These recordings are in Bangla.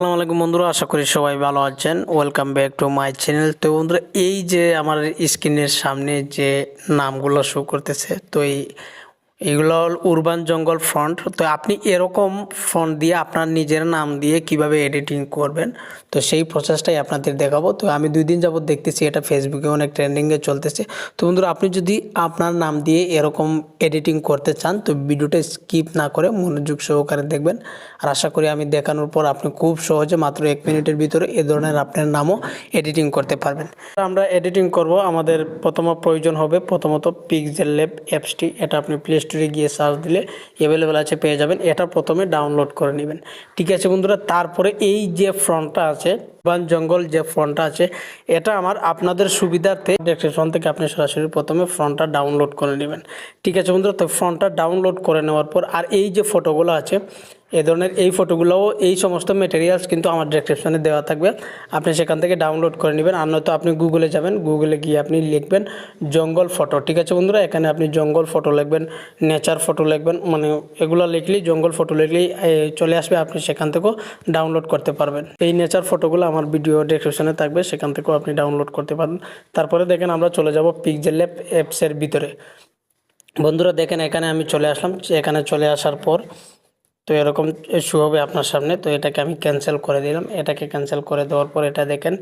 আসসালামু আলাইকুম বন্ধুরা, আশা করি সবাই ভালো আছেন। Welcome back to my channel. তো বন্ধুরা, এই যে আমার স্ক্রিনের সামনে যে নামগুলো শো করতেছে, তো এইগুলো হল উরবান জঙ্গল ফন্ট। তো আপনি এরকম ফন্ট দিয়ে আপনার নিজের নাম দিয়ে কিভাবে এডিটিং করবেন, তো সেই প্রসেসটাই আপনাদের দেখাবো। তো আমি 2 দিন যাবত দেখতেছি এটা ফেসবুকে অনেক ট্রেন্ডিংয়ে চলতেছে। তো বন্ধুরা, আপনি যদি আপনার নাম দিয়ে এরকম এডিটিং করতে চান তো ভিডিওটা স্কিপ না করে মনোযোগ সহকারে দেখবেন। আর আশা করি আমি দেখানোর পর আপনি খুব সহজে মাত্র 1 মিনিটের ভিতরে এ ধরনের আপনার নামও এডিটিং করতে পারবেন। আমরা এডিটিং করব, আমাদের প্রয়োজন হবে প্রথমত পিক্সেলab অ্যাপসটি। এটা আপনি প্লে স্টোরে গিয়ে সার্চ দিলে অ্যাভেলেবেল আছে, পেয়ে যাবেন। এটা প্রথমে ডাউনলোড করে নেবেন, ঠিক আছে বন্ধুরা। তারপরে এই যে ফন্টটা আছে, উরবান জঙ্গল যে ফন্টটা আছে, এটা আপনাদের সুবিধার্থে ডেসক্রিপশন থেকে আপনি সরাসরি প্রথমে ফন্টটা ডাউনলোড করে নেবেন, ঠিক আছে বন্ধুরা। তো ফন্টটা ডাউনলোড করে নেওয়ার পর আর এই যে ফটোগুলো আছে, এ ধরনের এই ফটোগুলোও এই সমস্ত মেটেরিয়ালস কিন্তু আমার ডেসক্রিপশনে দেওয়া থাকবে, আপনি সেখান থেকে ডাউনলোড করে নেবেন। আর নয়তো আপনি গুগলে যাবেন, গুগলে গিয়ে আপনি লিখবেন জঙ্গল ফটো, ঠিক আছে বন্ধুরা। এখানে আপনি জঙ্গল ফটো লিখবেন, নেচার ফটো লিখবেন, মানে এগুলো লিখলেই জঙ্গল ফটো লিখলেই চলে আসবে, আপনি সেখান থেকেও ডাউনলোড করতে পারবেন। এই নেচার ফটোগুলো আমার ভিডিও ডেসক্রিপশনে থাকবে, সেখান থেকেও আপনি ডাউনলোড করতে পারবেন। তারপরে দেখেন আমরা চলে যাব পিক্সেলab অ্যাপসের ভিতরে। বন্ধুরা দেখেন, এখানে আমি চলে আসলাম। এখানে চলে আসার পর তো এরকম শো হবে আপনার সামনে। তো এটাকে আমি ক্যান্সেল করে দিলাম। এটাকে ক্যান্সেল করে দেওয়ার পর এটা দেখেন,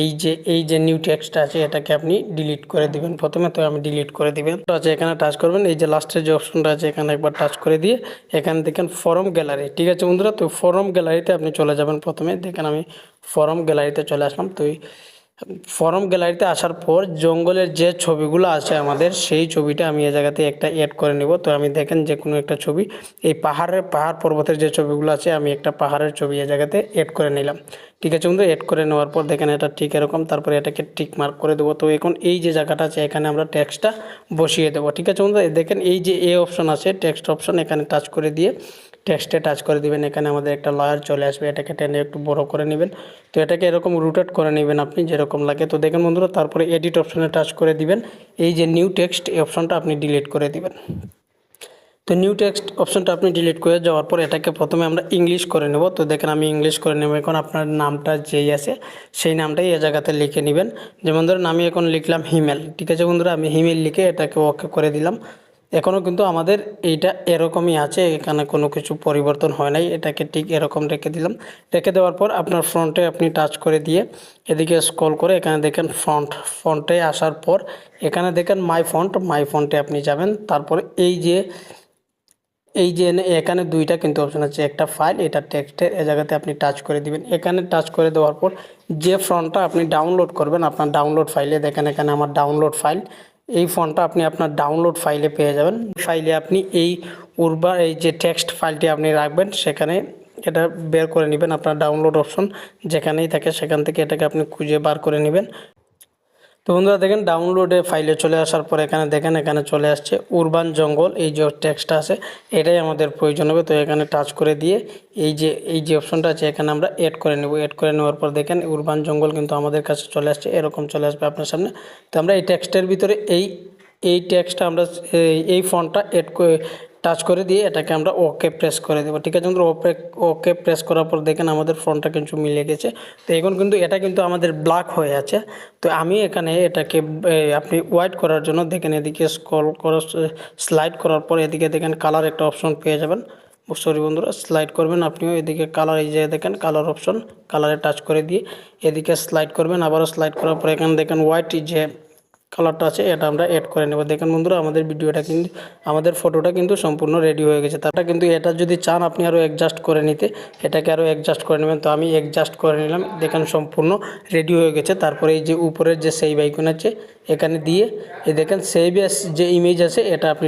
এই যে নিউ টেক্সটটা আছে, এটাকে আপনি ডিলিট করে দিবেন প্রথমে। তো আমি ডিলিট করে দিবেন, আছে এখানে টাচ করবেন। এই যে লাস্টের যে অপশনটা আছে, এখানে একবার টাচ করে দিয়ে এখানে দেখেন ফরম গ্যালারি, ঠিক আছে বন্ধুরা। তো ফরম গ্যালারিতে আপনি চলে যাবেন প্রথমে। দেখেন আমি ফরম গ্যালারিতে চলে আসলাম। তো ফরম গ্যালারিতে আসার পর জঙ্গলের যে ছবিগুলো আছে আমাদের, সেই ছবিটা আমি এই জায়গাতে একটা অ্যাড করে নেব। তো আমি দেখেন যে কোনো একটা ছবি, এই পাহাড় পর্বতের যে ছবিগুলো আছে, আমি একটা পাহাড়ের ছবি এই জায়গাতে অ্যাড করে নিলাম, ঠিক আছে বন্ধু। অ্যাড করে নেওয়ার পর দেখেন এটা ঠিক এরকম, তারপরে এটাকে টিক মার্ক করে দেবো। তো এখন এই যে জায়গাটা আছে, এখানে আমরা টেক্সটটা বসিয়ে দেবো, ঠিক আছে বন্ধু। দেখেন এই যে অপশন আছে, টেক্সট অপশন, এখানে টাচ করে দিয়ে টেক্সটে টাচ করে দিবেন। এখানে আমাদের একটা লেয়ার চলে আসবে, এটাকে টেনে একটু বড় করে নেবেন। তো এটাকে এরকম রোটেট করে নেবেন আপনি যেরকম লাগে। তো দেখেন বন্ধুরা, তারপরে এডিট অপশনে টাচ করে দিবেন। এই যে নিউ টেক্সট এই অপশনটা আপনি ডিলিট করে দিবেন। তো নিউ টেক্সট অপশনটা আপনি ডিলিট করে যাওয়ার পর এটাকে প্রথমে আমরা ইংলিশ করে নেব। তো দেখেন আমি ইংলিশ করে নেব। এখন আপনার নামটা যেই আছে সেই নামটাই এই জায়গাতে লিখে নেবেন। যেমন ধরুন আমি এখন লিখলাম হিমেল, ঠিক আছে বন্ধুরা। আমি হিমেল লিখে এটাকে ওকে করে দিলাম। এখনও কিন্তু আমাদের এইটা এরকমই আছে, এখানে কোনো কিছু পরিবর্তন হয় নাই। এটাকে ঠিক এরকম রেখে দিলাম। রেখে দেওয়ার পর আপনার ফ্রন্টে আপনি টাচ করে দিয়ে এদিকে স্ক্রল করে এখানে দেখেন ফন্টে আসার পর এখানে দেখেন মাই ফন্টে আপনি যাবেন। তারপর এই যে এখানে দুইটা কিন্তু অপশন আছে, একটা ফাইল, এটা টেক্সটের, এই জায়গাতে আপনি টাচ করে দিবেন। এখানে টাচ করে দেওয়ার পর যে ফন্টটা আপনি ডাউনলোড করবেন আপনার ডাউনলোড ফাইলে, দেখেন এখানে আমার ডাউনলোড ফাইল, এই ফন্টটা আপনি আপনার ডাউনলোড ফাইলে পেয়ে যাবেন। ফাইলে আপনি এই এই যে টেক্সট ফাইলটি আপনি রাখবেন, সেখানে এটা বের করে নেবেন। আপনার ডাউনলোড অপশন যেখানেই থাকে সেখান থেকে এটাকে আপনি খুঁজে বার করে নেবেন। তো বন্ধুরা দেখেন ডাউনলোডে ফাইলে চলে আসার পর এখানে দেখেন এখানে চলে আসছে উরবান জঙ্গল, এই যে টেক্সটটা আছে এটাই আমাদের প্রয়োজন হবে। তো এখানে টাচ করে দিয়ে এই যে অপশনটা আছে এখানে আমরা এড করে নেব। এড করে নেওয়ার পর দেখেন উরবান জঙ্গল কিন্তু আমাদের কাছে চলে আসছে, এরকম চলে আসবে আপনার সামনে। তো আমরা এই টেক্সটের ভিতরে এই টেক্সটটা আমরা এই ফন্টটা এড করে টাচ করে দিয়ে এটাকে আমরা ওকে প্রেস করে দেবো, ঠিক আছে বন্ধুরা। ওকে প্রেস করার পর দেখেন আমাদের ফন্টটা কিন্তু মিলে গেছে। তো এখন কিন্তু এটা কিন্তু আমাদের ব্ল্যাক হয়ে আছে। তো আমি এখানে এটাকে আপনি হোয়াইট করার জন্য দেখেন এদিকে স্ক্রল করা স্লাইড করার পর এদিকে দেখেন কালার একটা অপশন পেয়ে যাবেন। সরি বন্ধুরা, স্লাইড করবেন আপনিও এদিকে কালার, এই যে দেখেন কালার অপশন, কালারে টাচ করে দিয়ে এদিকে স্লাইড করবেন। আবারও স্লাইড করার পর এখানে দেখেন হোয়াইট যে কালারটা আছে এটা আমরা অ্যাড করে নেব। দেখেন বন্ধুরা আমাদের ভিডিওটা কিন্তু আমাদের ফটোটা কিন্তু সম্পূর্ণ রেডি হয়ে গেছে। তারটা কিন্তু এটা যদি চান আপনি আরও অ্যাডজাস্ট করে নিতে, এটাকে আরও অ্যাডজাস্ট করে নেবেন। তো আমি অ্যাডজাস্ট করে নিলাম, দেখেন সম্পূর্ণ রেডি হয়ে গেছে। তারপরে এই যে উপরের যে সেভ আইকন আছে এখানে দিয়ে এই দেখেন সেভ এস যে ইমেজ আছে এটা আপনি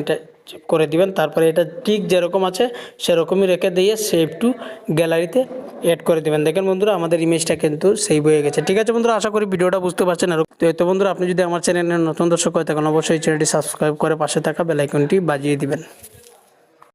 করে দিবেন। তারপরে এটা ঠিক যেরকম আছে সেরকমই রেখে দিয়ে সেভ টু গ্যালারিতে অ্যাড করে দেবেন। দেখেন বন্ধুরা আমাদের ইমেজটা কিন্তু সেভ হয়ে গেছে, ঠিক আছে বন্ধুরা। আশা করি ভিডিওটা বুঝতে পারছেন। আর তো বন্ধুরা আপনি যদি আমার চ্যানেলের নতুন দর্শক হয়ে থাকেন অবশ্যই চ্যানেলটি সাবস্ক্রাইব করে পাশে থাকা বেল আইকনটি বাজিয়ে দিবেন।